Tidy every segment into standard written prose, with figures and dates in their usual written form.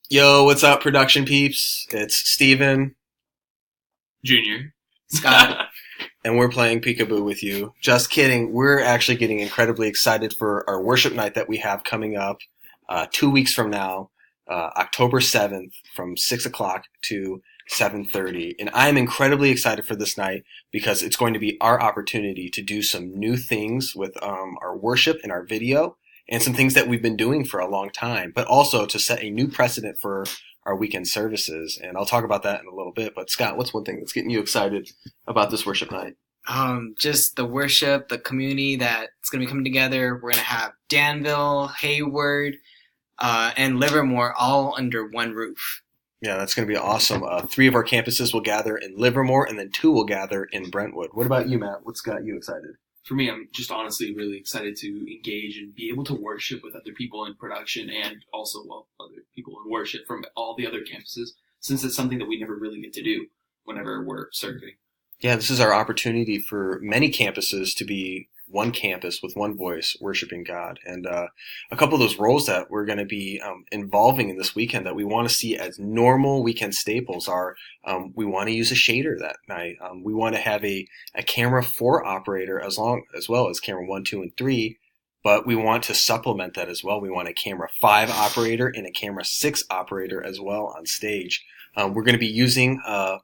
Yo, what's up, production peeps? It's Steven, Junior. Scott. and we're playing Peekaboo with you. Just kidding. We're actually getting incredibly excited for our worship night that we have coming up 2 weeks from now, October 7th, from 6 o'clock to 7:30. And I'm incredibly excited for this night because it's going to be our opportunity to do some new things with our worship and our video and some things that we've been doing for a long time, but also to set a new precedent for our weekend services. And I'll talk about that in a little bit. But Scott, what's one thing that's getting you excited about this worship night? Just the worship, the community that's going to be coming together. We're going to have Danville, Hayward, and Livermore all under one roof. Yeah, that's going to be awesome. 3 of our campuses will gather in Livermore, and then 2 will gather in Brentwood. What about you, Matt? What's got you excited? For me, I'm just honestly really excited to engage and be able to worship with other people in production and also, other people in worship from all the other campuses, since it's something that we never really get to do whenever we're serving. Yeah, this is our opportunity for many campuses to be one campus with one voice worshiping God. And a couple of those roles that we're going to be involving in this weekend that we want to see as normal weekend staples are we want to use a shader that night. We want to have a camera 4 operator as well as camera 1, 2, and 3. But we want to supplement that as well. We want a camera 5 operator and a camera 6 operator as well on stage. We're going to be using a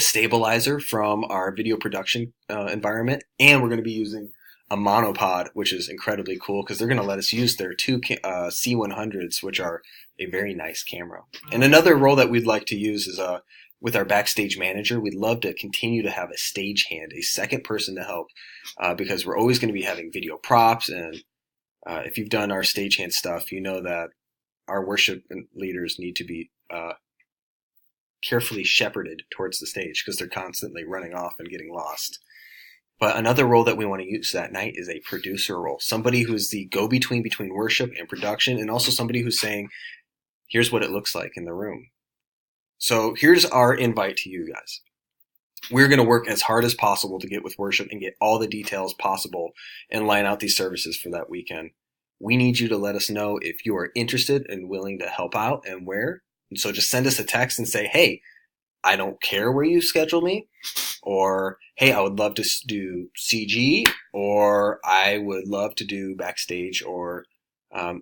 stabilizer from our video production environment, and we're going to be using a monopod, which is incredibly cool because they're going to let us use their 2 C100s, which are a very nice camera. And another role that we'd like to use is with our backstage manager. We'd love to continue to have a stagehand, a second person to help, because we're always going to be having video props. And if you've done our stagehand stuff, you know that our worship leaders need to be carefully shepherded towards the stage because they're constantly running off and getting lost. But another role that we want to use that night is a producer role, somebody who's the go-between between worship and production, and also somebody who's saying, here's what it looks like in the room. So here's our invite to you guys. We're going to work as hard as possible to get with worship and get all the details possible and line out these services for that weekend. We need you to let us know if you are interested and willing to help out and where. And so just send us a text and say, hey, I don't care where you schedule me, or hey, I would love to do CG, or I would love to do backstage, or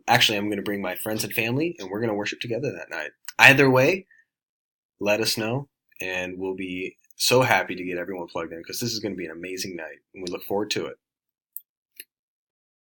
actually I'm going to bring my friends and family and we're going to worship together that night. Either way, let us know, and we'll be so happy to get everyone plugged in because this is going to be an amazing night and we look forward to it.